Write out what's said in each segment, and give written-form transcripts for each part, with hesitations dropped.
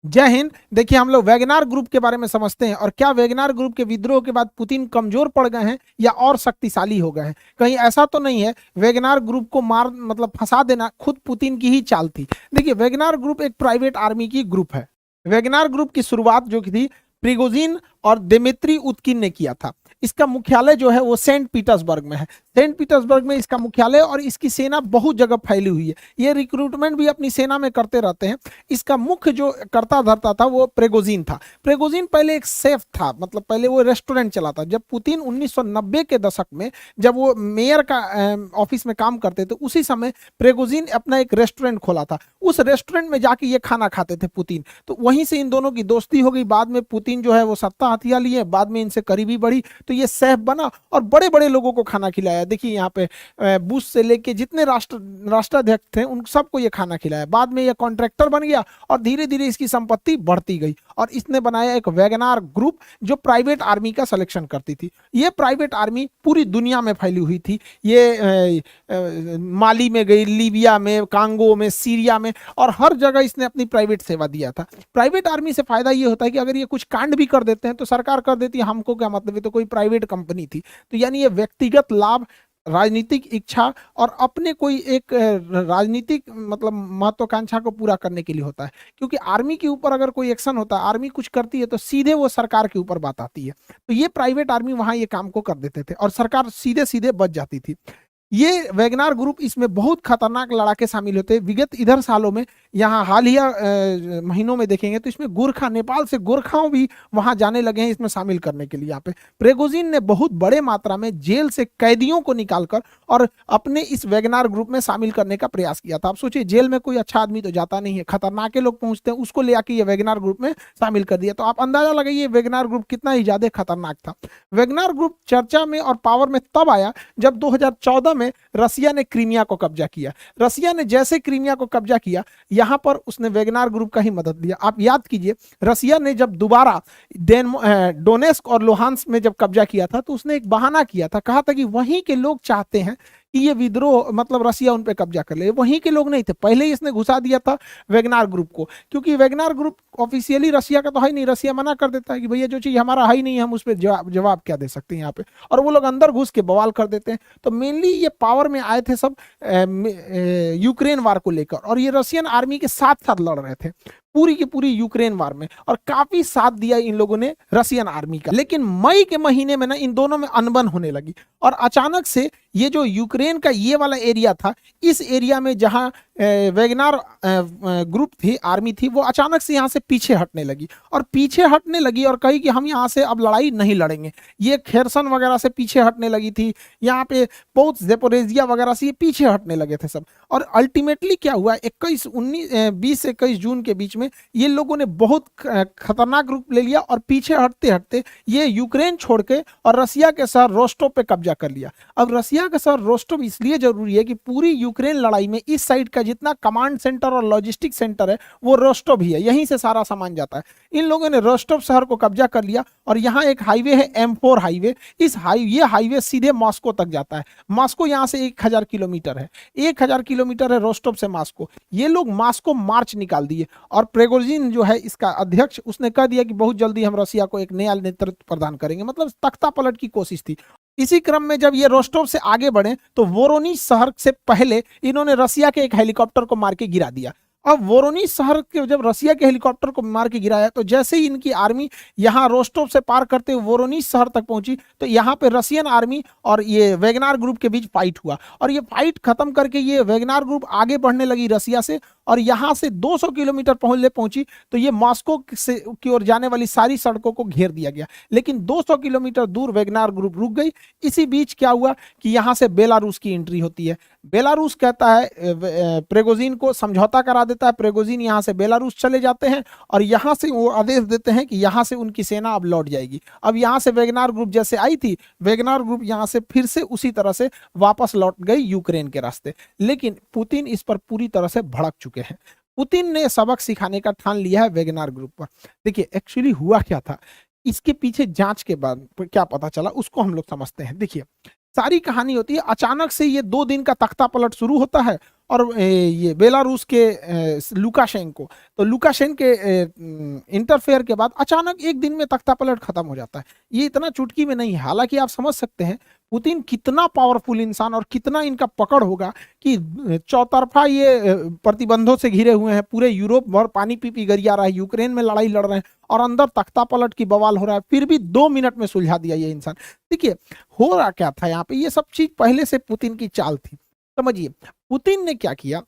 जय हिंद। देखिए, हम लोग वैगनार ग्रुप के बारे में समझते हैं और क्या वैगनार ग्रुप के विद्रोह के बाद पुतिन कमजोर पड़ गए हैं या और शक्तिशाली हो गए हैं? कहीं ऐसा तो नहीं है वैगनार ग्रुप को मार मतलब फंसा देना खुद पुतिन की ही चाल थी? देखिए, वैगनार ग्रुप एक प्राइवेट आर्मी की ग्रुप है। वैगनार ग्रुप की शुरुआत जो की थी प्रिगोजिन और दिमित्री उतकिन ने किया था। इसका मुख्यालय जो है वो सेंट पीटर्सबर्ग में है। सेंट पीटर्सबर्ग में इसका मुख्यालय और इसकी सेना बहुत जगह फैली हुई है। ये रिक्रूटमेंट भी अपनी सेना में करते रहते हैं। इसका मुख्य जो करता धरता था वो प्रेगोजिन था। प्रेगोजिन पहले एक सेफ था, मतलब पहले वो रेस्टोरेंट चलाता। जब पुतिन 1990 के दशक में जब वो मेयर का ऑफिस में काम करते थे, उसी समय प्रेगोजिन अपना एक रेस्टोरेंट खोला था। उस रेस्टोरेंट में जाके ये खाना खाते थे पुतिन। तो वहीं से इन दोनों की दोस्ती हो गई। बाद में पुतिन जो है वो सत्ता हथिया लिए, बाद में इनसे करीबी बढ़ी, तो ये सैफ बना और बड़े बड़े लोगों को खाना खिलाया। देखिए यहाँ पे बुश से लेके जितने राष्ट्राध्यक्ष थे उन सबको ये खाना खिलाया। बाद में ये कॉन्ट्रैक्टर बन गया और धीरे धीरे इसकी संपत्ति बढ़ती गई और इसने बनाया एक वैगनार ग्रुप जो प्राइवेट आर्मी का सिलेक्शन करती थी। ये प्राइवेट आर्मी पूरी दुनिया में फैली हुई थी। ये माली में गई, लीबिया में, कांगो में, सीरिया में, और हर जगह इसने अपनी प्राइवेट सेवा दिया था। प्राइवेट आर्मी से फायदा ये होता है कि अगर ये कुछ कांड भी कर देते हैं तो सरकार कर देती है, हमको क्या मतलब, ये तो कोई प्राइवेट कंपनी थी। तो यानी ये व्यक्तिगत लाभ, राजनीतिक इच्छा और अपने कोई एक राजनीतिक मतलब महत्वाकांक्षा को पूरा करने के लिए होता है। क्योंकि आर्मी के ऊपर अगर कोई एक्शन होता है, आर्मी कुछ करती है, तो सीधे वो सरकार के ऊपर बात आती है। तो ये प्राइवेट आर्मी वहां ये काम को कर देते थे और सरकार सीधे सीधे बच जाती थी। ये वैगनार ग्रुप इसमें बहुत खतरनाक लड़ाके शामिल होते हैं। विगत इधर सालों में, यहाँ हालिया महीनों में देखेंगे तो इसमें गोरखा, नेपाल से गोरखाओं भी वहां जाने लगे हैं इसमें शामिल करने के लिए। यहाँ पे प्रेगोजिन ने बहुत बड़े मात्रा में जेल से कैदियों को निकालकर और अपने इस वैगनार ग्रुप में शामिल करने का प्रयास किया था। आप सोचिए, जेल में कोई अच्छा आदमी तो जाता नहीं है, खतरनाके लोग पहुंचते हैं, उसको ले आके ये वैगनार ग्रुप में शामिल कर दिया। तो आप अंदाजा लगाइए वैगनार ग्रुप कितना ही ज्यादा खतरनाक था। वैगनार ग्रुप चर्चा में और पावर में तब आया जब 2014 में रसिया ने क्रीमिया को कब्जा किया। रसिया ने जैसे क्रीमिया को कब्जा किया, यहां पर उसने वैगनार ग्रुप का ही मदद लिया। आप याद कीजिए, रसिया ने जब दोबारा डोनेस्क और लुहांस्क में जब कब्जा किया था तो उसने एक बहाना किया था, कहा था कि वहीं के लोग चाहते हैं कि ये विद्रोह मतलब रसिया उन पे कब्जा कर ले। वहीं के लोग नहीं थे, पहले ही इसने घुसा दिया था वैगनार ग्रुप को। क्योंकि वैगनार ग्रुप ऑफिशियली रसिया का तो है नहीं, रसिया मना कर देता है कि भैया जो चीज हमारा है ही नहीं, हम उस पर जवाब क्या दे सकते हैं यहाँ पे, और वो लोग अंदर घुस के बवाल कर देते हैं। तो मेनली ये पावर में आए थे सब यूक्रेन वार को लेकर, और ये रशियन आर्मी के साथ साथ लड़ रहे थे पूरी की पूरी यूक्रेन वार में, और काफी साथ दिया इन लोगों ने रशियन आर्मी का। लेकिन मई के महीने में ना इन दोनों में अनबन होने लगी और अचानक से ये जो यूक्रेन का ये वाला एरिया था, इस एरिया में जहां वैगनार ग्रुप थी, आर्मी थी, वो अचानक से यहाँ से पीछे हटने लगी और पीछे हटने लगी और कही कि हम यहाँ से अब लड़ाई नहीं लड़ेंगे। ये खेरसन वगैरह से पीछे हटने लगी थी, यहाँ पे बहुत जेपोरेजिया वगैरह से ये पीछे हटने लगे थे सब। और अल्टीमेटली क्या हुआ, 20 से 21 जून के बीच में ये लोगों ने बहुत खतरनाक रूप ले लिया और पीछे हटते हटते ये यूक्रेन छोड़ के और रसिया के शहर रोस्टोव पे कब्जा कर लिया। अब रसिया का शहर रोस्टोव इसलिए जरूरी है कि पूरी यूक्रेन लड़ाई में इस साइड का जितना कमांड सेंटर और लॉजिस्टिक सेंटर है वो रोस्टोव ही है, यहीं से सारा सामान जाता है। इन लोगों ने रोस्टोव शहर को कब्जा कर लिया और यहाँ एक हाईवे है, M4 हाईवे। ये हाईवे सीधे मॉस्को तक जाता है। मॉस्को यहाँ से 1000 किलोमीटर है, 1000 किलोमीटर है रोस्टोव से मॉस्को। ये लोग मॉस्को मार्च निकाल दिए और प्रेगोजिन जो है इसका अध्यक्ष, उसने कह दिया कि बहुत जल्दी हम रसिया को एक नया नेतृत्व प्रदान करेंगे, मतलब तख्ता पलट की कोशिश थी। इसी क्रम में जब ये रोस्टोव से आगे बढ़े तो वोरोनिज शहर से पहले इन्होंने रसिया के एक हेलीकॉप्टर को मार के गिरा दिया। अब वोरोनिज शहर के जब रसिया के हेलीकॉप्टर को मार के गिराया तो जैसे ही इनकी आर्मी यहाँ रोस्टोव से पार करते हुए वोरोनिज शहर तक पहुंची तो यहाँ पे रशियन आर्मी और ये वैगनार ग्रुप के बीच फाइट हुआ और ये फाइट खत्म करके ये वैगनार ग्रुप आगे बढ़ने लगी रसिया से और यहाँ से 200 किलोमीटर पहुंची तो ये मॉस्को से की ओर जाने वाली सारी सड़कों को घेर दिया गया। लेकिन 200 किलोमीटर दूर वैगनार ग्रुप रुक गई। इसी बीच क्या हुआ कि यहाँ से बेलारूस की एंट्री होती है। बेलारूस कहता है प्रेगोजिन को समझौता करा देता है। प्रेगोजिन यहाँ से बेलारूस चले जाते हैं और यहाँ से वो आदेश देते हैं कि यहाँ से उनकी सेना अब लौट जाएगी। अब यहाँ से वैगनार ग्रुप जैसे आई थी, वैगनार ग्रुप यहाँ से फिर से उसी तरह से वापस लौट गई यूक्रेन के रास्ते। लेकिन पुतिन इस पर पूरी तरह से भड़क चुके हैं। पुतिन ने सबक सिखाने का ठान लिया है वैगनार ग्रुप पर। देखिए एक्चुअली हुआ क्या था, इसके पीछे जांच के बाद क्या पता चला उसको हम लोग समझते हैं। देखिए सारी कहानी होती है। अचानक से ये 2 दिन का तख्ता पलट शुरू होता है और ये बेलारूस के लुकाशेंको, तो लुकाशेंको के इंटरफेयर के बाद अचानक एक दिन में तख्ता पलट खत्म हो जाता है। ये इतना चुटकी में नहीं है। हालांकि आप समझ सकते हैं पुतिन कितना पावरफुल इंसान और कितना इनका पकड़ होगा कि चौतरफा ये प्रतिबंधों से घिरे हुए हैं, पूरे यूरोप और पानी पी पी गरिया रहा है, यूक्रेन में लड़ाई लड़ रहे हैं और अंदर तख्ता पलट की बवाल हो रहा है, फिर भी 2 मिनट में सुलझा दिया ये इंसान। देखिए हो रहा क्या था यहाँ पे, ये सब चीज पहले से पुतिन की चाल थी। समझिए पुतिन ने क्या किया,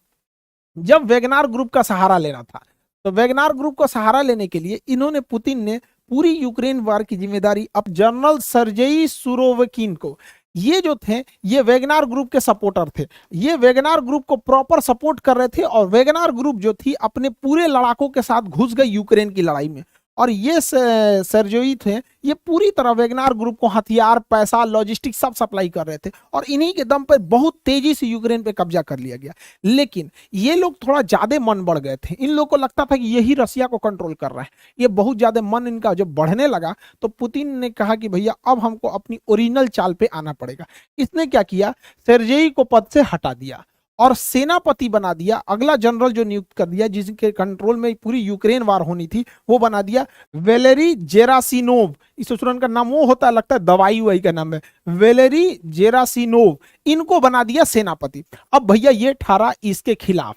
जब वेगनार ग्रुप का सहारा लेना था तो वेगनार ग्रुप का सहारा लेने के लिए इन्होंने, पुतिन ने पूरी यूक्रेन वार की जिम्मेदारी अब जनरल सर्जेई सुरोविकिन को, ये जो थे ये वेगनार ग्रुप के सपोर्टर थे, ये वेगनार ग्रुप को प्रॉपर सपोर्ट कर रहे थे और वेगनार ग्रुप जो थी अपने पूरे लड़ाकों के साथ घुस गई यूक्रेन की लड़ाई में। और ये सर्जोई थे, ये पूरी तरह वेगनार ग्रुप को हथियार, पैसा, लॉजिस्टिक सब सप्लाई कर रहे थे और इन्हीं के दम पर बहुत तेजी से यूक्रेन पे कब्जा कर लिया गया। लेकिन ये लोग थोड़ा ज्यादा मन बढ़ गए थे, इन लोगों को लगता था कि यही रसिया को कंट्रोल कर रहा है। ये बहुत ज्यादा मन इनका जब बढ़ने लगा तो पुतिन ने कहा कि भैया अब हमको अपनी ओरिजिनल चाल पे आना पड़ेगा। इसने क्या किया, सेर्जेई को पद से हटा दिया और सेनापति बना दिया। अगला जनरल जो नियुक्त कर दिया, जिसके कंट्रोल में पूरी यूक्रेन वार होनी थी, वो बना दिया वेलेरी जेरासिनोव। इस स्टूडेंट का नाम वो होता है, लगता है दवाई वही का नाम है, वेलेरी जेरासिनोव। इनको बना दिया सेनापति। अब भैया ये ठहरा इसके खिलाफ,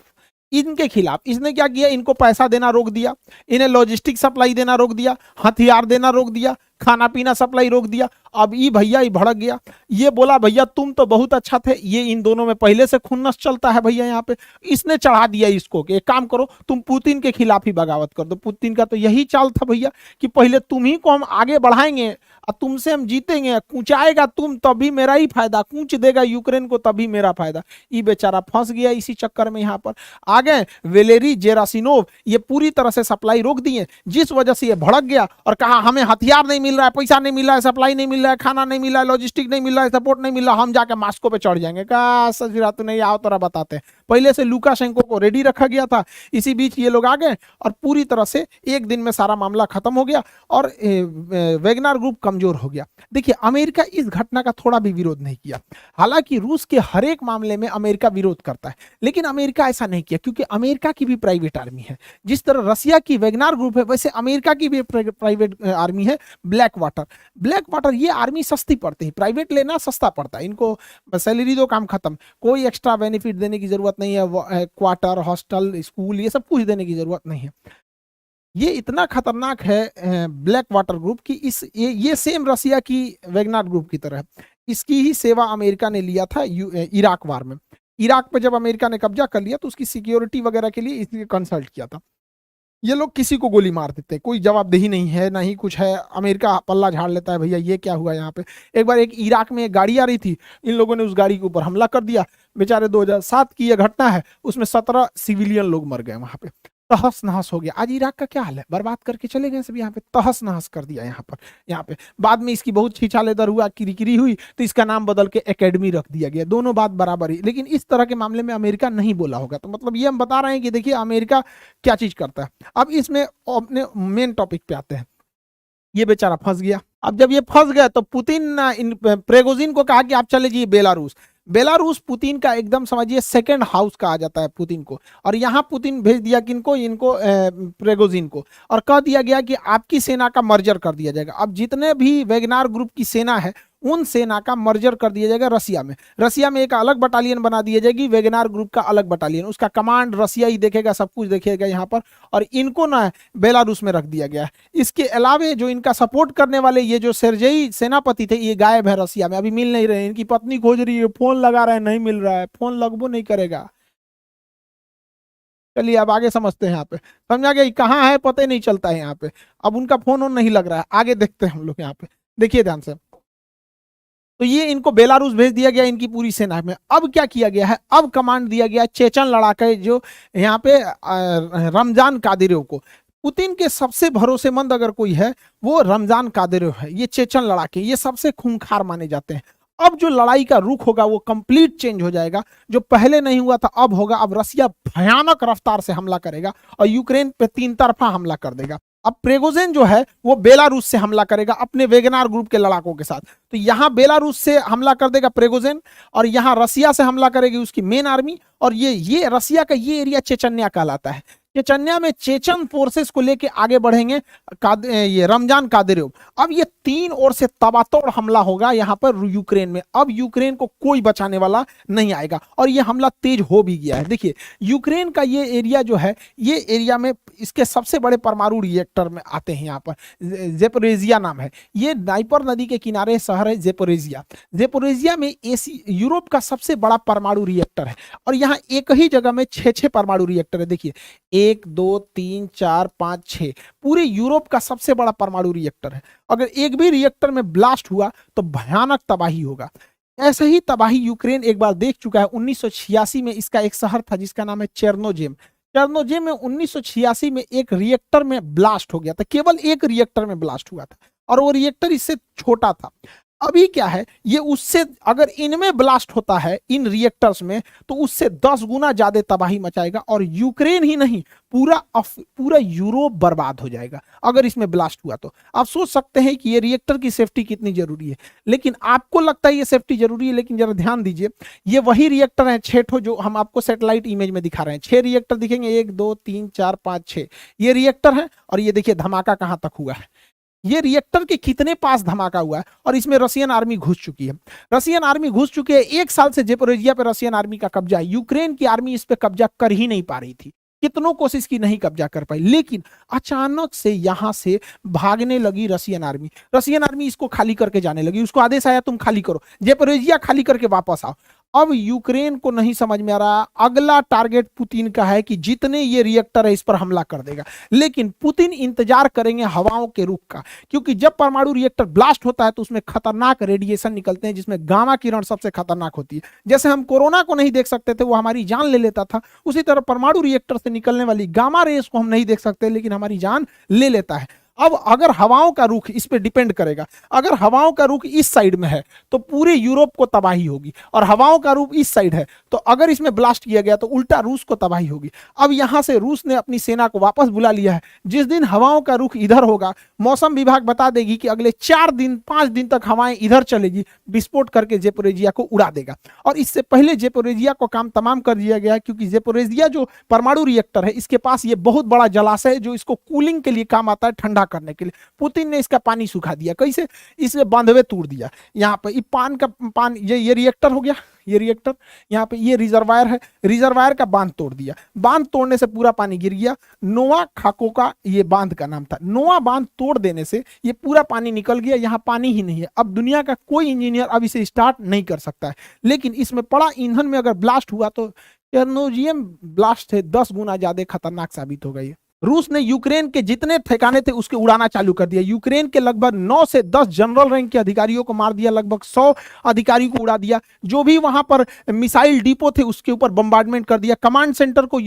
इनके खिलाफ। इसने क्या किया, इनको पैसा देना रोक दिया, इन्हें लॉजिस्टिक सप्लाई देना रोक दिया, हथियार देना रोक दिया, खाना पीना सप्लाई रोक दिया। अब ये भैया ये भड़क गया, ये बोला भैया तुम तो बहुत अच्छा थे, ये इन दोनों में पहले से खुन्नस चलता है भैया यहाँ पे। इसने चढ़ा दिया इसको कि एक काम करो तुम पुतिन के खिलाफ ही बगावत कर दो। पुतिन का तो यही चाल था भैया कि पहले तुम ही को हम आगे बढ़ाएंगे और तुमसे हम जीतेंगे, कूचाएगा तुम तभी मेरा ही फायदा, कूच देगा यूक्रेन को तभी मेरा फायदा। ये बेचारा फंस गया इसी चक्कर में। यहाँ पर आ गए वेलेरी जेरासिनोव, ये पूरी तरह से सप्लाई रोक दिए, जिस वजह से ये भड़क गया और कहा हमें हथियार नहीं मिल रहा है, पैसा नहीं मिल रहा है, सप्लाई नहीं मिल रहा है, खाना नहीं मिल रहा है, लॉजिस्टिक नहीं मिल रहा है, सपोर्ट नहीं मिल रहा, हम जाके मास्को पे चढ़ जाएंगे। कहा सजरा तू नहीं आओ तोरा बताते हैं। पहले से लुकाशेंको को रेडी रखा गया था। इसी बीच ये लोग आ गए और पूरी तरह से एक दिन में सारा मामला खत्म हो गया और वेगनार ग्रुप कमजोर हो गया। देखिए अमेरिका इस घटना का थोड़ा भी विरोध नहीं किया। हालांकि रूस के हर एक मामले में अमेरिका विरोध करता है, लेकिन अमेरिका ऐसा नहीं किया क्योंकि अमेरिका की भी प्राइवेट आर्मी है। जिस तरह रसिया की वेगनार ग्रुप है वैसे अमेरिका की भी प्राइवेट आर्मी है, ब्लैक वाटर। ब्लैक वाटर ये आर्मी सस्ती पड़ती है, प्राइवेट लेना सस्ता पड़ता है, इनको सैलरी दो काम खत्म, कोई एक्स्ट्रा बेनिफिट देने की जरूरत नहीं है, क्वार्टर, हॉस्टल, स्कूल ये सब कुछ देने की जरूरत नहीं है। ये इतना खतरनाक है ब्लैक वाटर ग्रुप की ये सेम रसिया की वेगनार ग्रुप की तरह है। इसकी ही सेवा अमेरिका ने लिया था इराक वार में। इराक पे जब अमेरिका ने कब्जा कर लिया तो उसकी सिक्योरिटी वगैरह के लिए इसलिए कंसल्ट किया था। ये लोग किसी को गोली मार देते, कोई जवाबदेही नहीं है ना ही कुछ है, अमेरिका पल्ला झाड़ लेता है भैया ये क्या हुआ यहाँ पे। एक बार एक इराक में एक गाड़ी आ रही थी, इन लोगों ने उस गाड़ी के ऊपर हमला कर दिया, बेचारे 2007 की ये घटना है, उसमें 17 सिविलियन लोग मर गए वहां पे, तहस नहस हो गया। आज इराक का क्या हाल है, बर्बाद करके चले गए सब, यहाँ पे तहस नहस कर दिया यहाँ पे। बाद में इसकी बहुत छीछालेदर हुआ, किरकिरी हुई तो इसका नाम बदल के एकेडमी रख दिया गया। दोनों बात बराबर ही, लेकिन इस तरह के मामले में अमेरिका नहीं बोला होगा। तो मतलब ये हम बता रहे हैं कि देखिए अमेरिका क्या चीज करता है। अब इसमें अपने मेन टॉपिक पे आते हैं। ये बेचारा फंस गया। अब जब ये फंस गया तो पुतिन प्रेगोजिन को कहा कि आप चले जाइए बेलारूस। बेलारूस पुतिन का एकदम समझिए सेकंड हाउस कहा जाता है पुतिन को। और यहाँ पुतिन भेज दिया किनको, इनको प्रेगोजिन को, और कह दिया गया कि आपकी सेना का मर्जर कर दिया जाएगा। अब जितने भी वेगनार ग्रुप की सेना है उन सेना का मर्जर कर दिया जाएगा रसिया में। रसिया में एक अलग बटालियन बना दी जाएगी, वेगनार ग्रुप का अलग बटालियन, उसका कमांड रसिया ही देखेगा, सब कुछ देखेगा यहाँ पर। और इनको ना बेलारूस में रख दिया गया है। इसके अलावा जो इनका सपोर्ट करने वाले ये जो सेर्जेई सेनापति थे ये गायब है रसिया में, अभी मिल नहीं रहे। इनकी पत्नी खोज रही है, फोन लगा रहा है, नहीं मिल रहा है, फोन लगभो नहीं करेगा। चलिए अब आगे समझते हैं। यहाँ पे समझा गया कहाँ है, पता ही नहीं चलता है यहाँ पे। अब उनका फोन ऑन नहीं लग रहा है, आगे देखते हैं हम लोग। यहाँ पे देखिए ध्यान से, तो ये इनको बेलारूस भेज दिया गया इनकी पूरी सेना में। अब क्या किया गया है, अब कमांड दिया गया चेचन लड़ाके जो यहाँ पे रमजान कादिरोव को। पुतिन के सबसे भरोसेमंद अगर कोई है वो रमजान कादिरोव है। ये चेचन लड़ाके ये सबसे खूंखार माने जाते हैं। अब जो लड़ाई का रुख होगा वो कंप्लीट चेंज हो जाएगा, जो पहले नहीं हुआ था अब होगा। अब रसिया भयानक रफ्तार से हमला करेगा और यूक्रेन पे 3 तरफा हमला कर देगा। अब प्रिगोजिन जो है वो बेलारूस से हमला करेगा अपने वेगनार ग्रुप के लड़ाकों के साथ। तो यहां बेलारूस से हमला कर देगा प्रिगोजिन, और यहां रसिया से हमला करेगी उसकी मेन आर्मी। और ये रसिया का ये एरिया चेचन्या कहलाता है। चेचन्या में चेचन फोर्सेस को लेके आगे बढ़ेंगे ये रमजान कादिरोव। अब ये तीन ओर से तबातोड़ हमला होगा यहाँ पर यूक्रेन में। अब यूक्रेन को कोई बचाने वाला नहीं आएगा, और ये हमला तेज हो भी गया है। देखिए यूक्रेन का ये एरिया जो है, ये एरिया में इसके सबसे बड़े परमाणु रिएक्टर में आते हैं। यहाँ पर जेपोरेजिया नाम है, ये नाइपर नदी के किनारे शहर है जेपोरेजिया। जेपोरेजिया में एसी यूरोप का सबसे बड़ा परमाणु रिएक्टर है, और यहाँ एक ही जगह में 6 परमाणु रिएक्टर है। देखिए 1 2 3 4 5 6, पूरे यूरोप का सबसे बड़ा परमाणु रिएक्टर है। अगर एक भी रिएक्टर में ब्लास्ट हुआ तो भयानक तबाही होगा। ऐसे ही तबाही यूक्रेन एक बार देख चुका है। 1986 में इसका एक शहर था जिसका नाम है चेर्नोजेम। चेर्नोजेम में 1986 में एक रिएक्टर में ब्लास्ट हो गया था, केवल एक रिएक्टर में ब्लास्ट हुआ था, और वो रिएक्टर इससे छोटा था। अभी क्या है, ये उससे अगर इनमें ब्लास्ट होता है इन रिएक्टर्स में, तो उससे 10 गुना ज्यादा तबाही मचाएगा, और यूक्रेन ही नहीं पूरा यूरोप बर्बाद हो जाएगा अगर इसमें ब्लास्ट हुआ तो। आप सोच सकते हैं कि ये रिएक्टर की सेफ्टी कितनी जरूरी है। लेकिन आपको लगता है ये सेफ्टी जरूरी है, लेकिन जरा ध्यान दीजिए, ये वही रिएक्टर है 6 ठो जो हम आपको सैटेलाइट इमेज में दिखा रहे हैं। 6 रिएक्टर दिखेंगे, 1 2 3 4 5 6 ये रिएक्टर है। और ये देखिए धमाका कहां तक हुआ है, ये रिएक्टर के कितने पास धमाका हुआ है, और इसमें रशियन आर्मी घुस चुकी है। रशियन आर्मी घुस चुकी है। 1 साल से जेपोरेजिया पे रशियन आर्मी का कब्जा है। यूक्रेन की आर्मी इस पे कब्जा कर ही नहीं पा रही थी, कितनों कोशिश की नहीं कब्जा कर पाई। लेकिन अचानक से यहां से भागने लगी रशियन आर्मी। रशियन आर्मी इसको खाली करके जाने लगी, उसको आदेश आया तुम खाली करो, जेपोरेजिया खाली करके वापस आओ। अब यूक्रेन को नहीं समझ में आ रहा, अगला टारगेट पुतिन का है कि जितने ये रिएक्टर है इस पर हमला कर देगा। लेकिन पुतिन इंतजार करेंगे हवाओं के रुख का, क्योंकि जब परमाणु रिएक्टर ब्लास्ट होता है तो उसमें खतरनाक रेडिएशन निकलते हैं, जिसमें गामा किरण सबसे खतरनाक होती है। जैसे हम कोरोना को नहीं देख सकते थे, वो हमारी जान ले लेता था, उसी तरह परमाणु रिएक्टर से निकलने वाली गामा रेस को हम नहीं देख सकते, लेकिन हमारी जान ले लेता है। अब अगर हवाओं का रुख इस पे डिपेंड करेगा, अगर हवाओं का रुख इस साइड में है तो पूरे यूरोप को तबाही होगी, और हवाओं का रुख इस साइड है तो अगर इसमें ब्लास्ट किया गया तो उल्टा रूस को तबाही होगी। अब यहां से रूस ने अपनी सेना को वापस बुला लिया है। जिस दिन हवाओं का रुख इधर होगा, मौसम विभाग बता देगी कि अगले 4 दिन 5 दिन तक हवाएं इधर चलेगी, विस्फोट करके जेपोरेजिया को उड़ा देगा। और इससे पहले जेपोरेजिया को काम तमाम कर दिया गया, क्योंकि जेपोरेजिया जो परमाणु रिएक्टर है इसके पास ये बहुत बड़ा जलाशय है जो इसको कूलिंग के लिए काम आता है, ठंडा करने के लिए। पुतिन ने इसका पानी सुखा दिया, कैसे, इसमें बांधवे तोड़ दिया। यहाँ पे ये रिएक्टर हो गया, ये रिएक्टर, यहाँ पे ये रिजर्वायर है, रिजर्वायर का बांध तोड़ दिया। बांध तोड़ने से पूरा पानी गिर गया। नोवा खाको का ये बांध का नाम था। नोवा बांध तोड़ देने से ये पूरा पानी निकल गया, यहाँ पानी ही नहीं है। अब दुनिया का कोई इंजीनियर अब इसे स्टार्ट नहीं कर सकता है। लेकिन इसमें पड़ा ईंधन में अगर ब्लास्ट हुआ तो चेर्नोजियम ब्लास्ट से 10 गुना ज्यादा खतरनाक साबित होगा। ये रूस ने यूक्रेन के जितने ठिकाने थे उसके उड़ाना चालू कर दिया। यूक्रेन के लगभग 9 से 10 जनरल रैंक के अधिकारियों को मार दिया, लगभग 100 अधिकारियों को उड़ा दिया। जो भी वहां पर मिसाइल डिपो थे उसके ऊपर बम्बार्डमेंट कर दिया। कमांड सेंटर को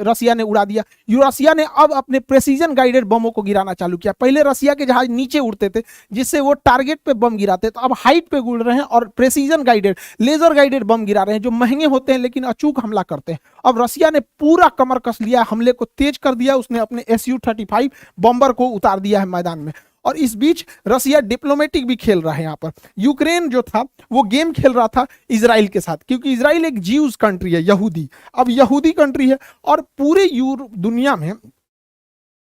रसिया ने उड़ा दिया। रसिया ने अब अपने प्रेसिजन गाइडेड बमों को गिराना चालू किया। पहले रसिया के जहाज नीचे उड़ते थे जिससे वो टारगेट पे बम गिराते, तो अब हाइट पे उड़ रहे हैं और precision guided laser guided bomb गिरा रहे हैं, जो महंगे होते हैं लेकिन अचूक हमला करते हैं। अब रसिया ने पूरा कमर कस लिया, हमले को तेज कर दिया। उसने अपने Su-35 बॉम्बर को उतार दिया है मैदान में। और इस बीच रसिया डिप्लोमेटिक भी खेल रहा है। यहाँ पर यूक्रेन जो था वो गेम खेल रहा था इजराइल के साथ, क्योंकि इजराइल एक ज्यूज कंट्री है, यहूदी। अब यहूदी कंट्री है और पूरे दुनिया में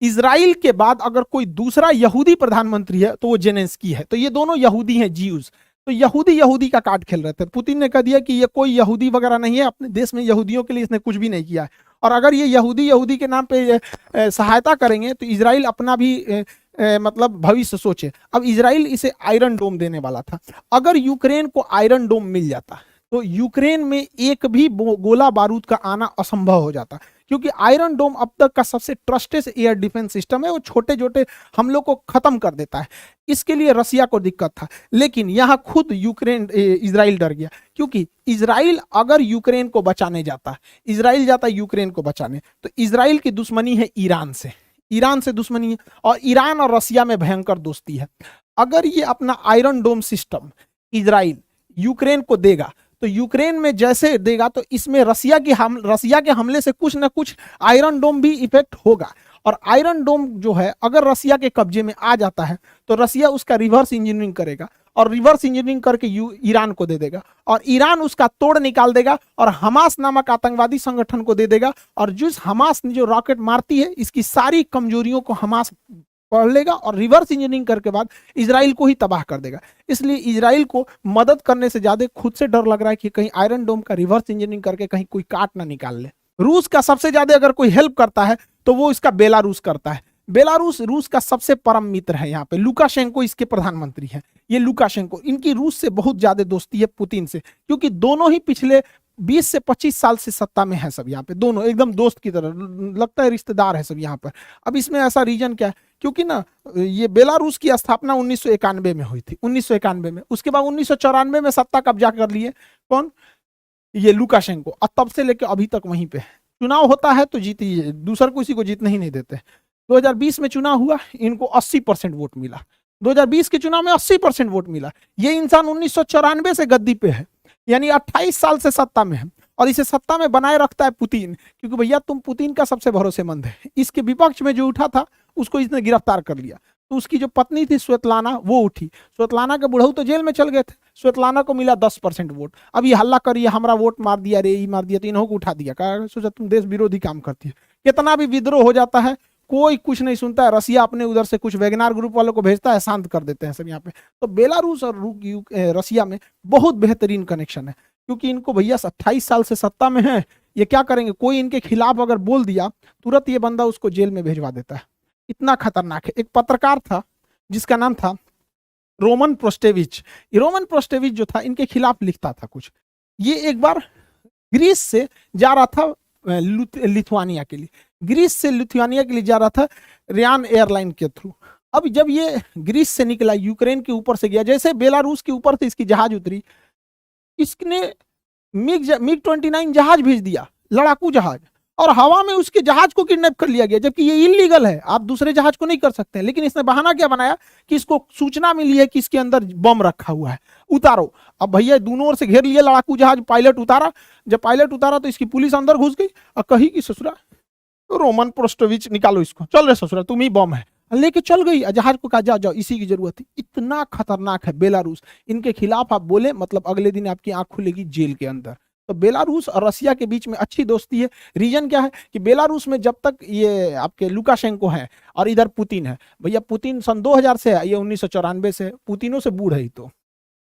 इजराइल के बाद अगर कोई दूसरा यहूदी प्रधानमंत्री है तो वो जेलेंस्की है। तो ये दोनों यहूदी हैं, ज्यूज। तो यहूदी का कार्ड खेल रहे थे। पुतिन ने कह दिया कि ये कोई यहूदी वगैरह नहीं है, अपने देश में यहूदियों के लिए इसने कुछ भी नहीं किया है, और अगर ये यहूदी के नाम पे सहायता करेंगे तो इजराइल अपना भी मतलब भविष्य सोचे। अब इजराइल इसे आयरन डोम देने वाला था। अगर यूक्रेन को आयरन डोम मिल जाता तो यूक्रेन में एक भी गोला बारूद का आना असंभव हो जाता, क्योंकि आयरन डोम अब तक का सबसे ट्रस्टेड एयर डिफेंस सिस्टम है। वो छोटे छोटे हमलों को खत्म कर देता है। इसके लिए रसिया को दिक्कत था, लेकिन यहाँ खुद इजराइल डर गया, क्योंकि इजराइल अगर यूक्रेन को बचाने जाता, इजराइल जाता यूक्रेन को बचाने, तो इजराइल की दुश्मनी है ईरान से। ईरान से दुश्मनी है, और ईरान और रसिया में भयंकर दोस्ती है। अगर ये अपना आयरन डोम सिस्टम इजराइल यूक्रेन को देगा तो यूक्रेन में जैसे देगा तो इसमें रसिया के हमले से कुछ ना कुछ आयरन डोम भी इफेक्ट होगा। और आयरन डोम जो है अगर रसिया के कब्जे में आ जाता है तो रसिया उसका रिवर्स इंजीनियरिंग करेगा और रिवर्स इंजीनियरिंग करके ईरान को दे देगा और ईरान उसका तोड़ निकाल देगा और हमास नामक आतंकवादी संगठन को दे देगा। और जिस हमास जो रॉकेट मारती है इसकी सारी कमजोरियों को हमास पढ़ लेगा और रिवर्स इंजीनियरिंग करके बाद इजराइल को ही तबाह कर देगा। इसलिए इजराइल को मदद करने से ज्यादा खुद से डर लग रहा है कि कहीं आयरन डोम का रिवर्स इंजीनियरिंग करके कहीं कोई काट ना निकाल ले। रूस का सबसे ज्यादा अगर कोई हेल्प करता है तो वो इसका बेलारूस करता है। बेलारूस रूस का सबसे परम मित्र है। यहाँ पे लुकाशेंको इसके प्रधानमंत्री हैं। ये लुकाशेंको, इनकी रूस से बहुत ज्यादा दोस्ती है पुतिन से, क्योंकि दोनों ही पिछले 20 से 25 साल से सत्ता में है सब। यहाँ पे दोनों एकदम दोस्त की तरह, लगता है रिश्तेदार है सब यहाँ पर। अब इसमें ऐसा रीजन क्या है, क्योंकि ना ये बेलारूस की स्थापना 1991 में हुई थी, 1991 में। उसके बाद 1994 में सत्ता कब्जा कर लिए कौन, ये लुकाशेंको। और तब से लेकर अभी तक वहीं पे है। चुनाव होता है तो जीती है, दूसर किसी को जीतने ही नहीं देते। 2020 में चुनाव हुआ, इनको 80% वोट मिला। 2020 के चुनाव में 80% वोट मिला। ये इंसान 1994 से गद्दी पे है, यानी 28 साल से सत्ता में है और इसे सत्ता में बनाए रखता है पुतिन, क्योंकि भैया तुम पुतिन का सबसे भरोसेमंद है। इसके विपक्ष में जो उठा था उसको इसने गिरफ्तार कर लिया। तो उसकी जो पत्नी थी स्वेतलाना, वो उठी। स्वेतलाना के बुढ़ऊ तो जेल में चल गए थे, स्वेतलाना को मिला 10% वोट। अब ये हल्ला करिए हमारा वोट मार दिया रे, ये मार दिया, तो इन्हों को उठा दिया। कहा सोचा तुम देश विरोधी काम करती है। कितना भी विद्रोह हो जाता है कोई कुछ नहीं सुनता है। रसिया अपने उधर से कुछ वैगनार ग्रुप वालों को भेजता है, शांत कर देते हैं सब यहाँ पे। तो बेलारूस और रसिया में बहुत बेहतरीन कनेक्शन है, क्योंकि इनको भैया 28 साल से सत्ता में है। ये क्या करेंगे, कोई इनके खिलाफ अगर बोल दिया तुरंत ये बंदा उसको जेल में भेजवा देता है। इतना खतरनाक है। एक पत्रकार था जिसका नाम था रोमन प्रोस्टेविच। रोमन प्रोस्टेविच जो था इनके खिलाफ लिखता था कुछ। ये एक बार ग्रीस से जा रहा था लिथुआनिया के लिए, ग्रीस से लिथुआनिया के लिए जा रहा था रियान एयरलाइन के थ्रू। अब जब ये ग्रीस से निकला, यूक्रेन के ऊपर से गया, जैसे बेलारूस के ऊपर से इसकी जहाज उतरी, इसने मिग 29 जहाज भेज दिया, लड़ाकू जहाज, और हवा में उसके जहाज को किडनैप कर लिया गया, जबकि ये इलीगल है, आप दूसरे जहाज को नहीं कर सकते। लेकिन इसने बहाना क्या बनाया कि इसको सूचना मिली है कि इसके अंदर बम रखा हुआ है, उतारो। अब भैया दोनों ओर से घेर लिया लड़ाकू जहाज, पायलट उतारा। जब पायलट उतारा तो इसकी पुलिस अंदर घुस गई और कही कि ससुरा रोमन प्रोस्टोविच निकालो इसको, चल रहे ससुरा तुम ही बम है, लेके चल गई। जहाज को कहा जाओ जाओ, इसी की जरूरत थी। इतना खतरनाक है बेलारूस। इनके खिलाफ आप बोले मतलब अगले दिन आपकी आंख खुलेगी जेल के अंदर। तो बेलारूस और रसिया के बीच में अच्छी दोस्ती है। रीजन क्या है कि बेलारूस में जब तक ये आपके लुकाशेंको है और इधर पुतिन है, भैया पुतिन सन 2000 से है, ये 1994 से, पुतिनों से बूढ़ है ही। तो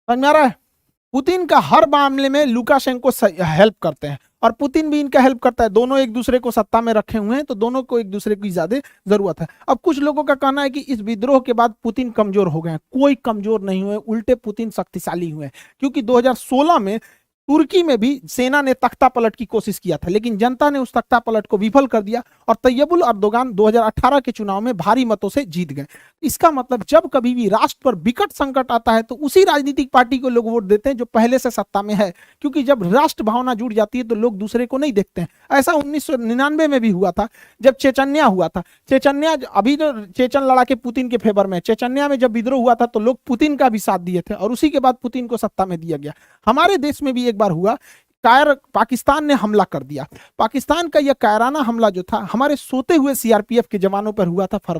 समझ में आ रहा है, पुतिन का हर मामले में लुकाशेंको हेल्प करते हैं और पुतिन भी इनका हेल्प करता है। दोनों एक दूसरे को सत्ता में रखे हुए हैं, तो दोनों को एक दूसरे की ज्यादा जरूरत है। अब कुछ लोगों का कहना है कि इस विद्रोह के बाद पुतिन कमजोर हो गए हैं। कोई कमजोर नहीं हुए, उल्टे पुतिन शक्तिशाली हुए, क्योंकि 2016 में तुर्की में भी सेना ने तख्ता पलट की कोशिश किया था, लेकिन जनता ने उस तख्ता पलट को विफल कर दिया और तैयबुल अर्दोगान 2018 के चुनाव में भारी मतों से जीत गए। इसका मतलब जब कभी भी राष्ट्र पर विकट संकट आता है तो उसी राजनीतिक पार्टी को लोग वोट देते हैं जो पहले से सत्ता में है, क्योंकि जब राष्ट्र भावना जुड़ जाती है तो लोग दूसरे को नहीं देखते हैं। ऐसा 1999 में भी हुआ था जब चेचन्या हुआ था। चेचन्या अभी जो चेचन लड़ा के पुतिन के फेवर में, चेचन्या में जब विद्रोह हुआ था तो लोग पुतिन का भी साथ दिए थे और उसी के बाद पुतिन को सत्ता में दिया गया। हमारे देश में भी एक बार हुआ, पाकिस्तान ने हमला कर दिया। पाकिस्तान का यह कायराना हमला जो था हमारे सोते हुए सीआरपीएफ के जवानों पर हुआ था फरवरी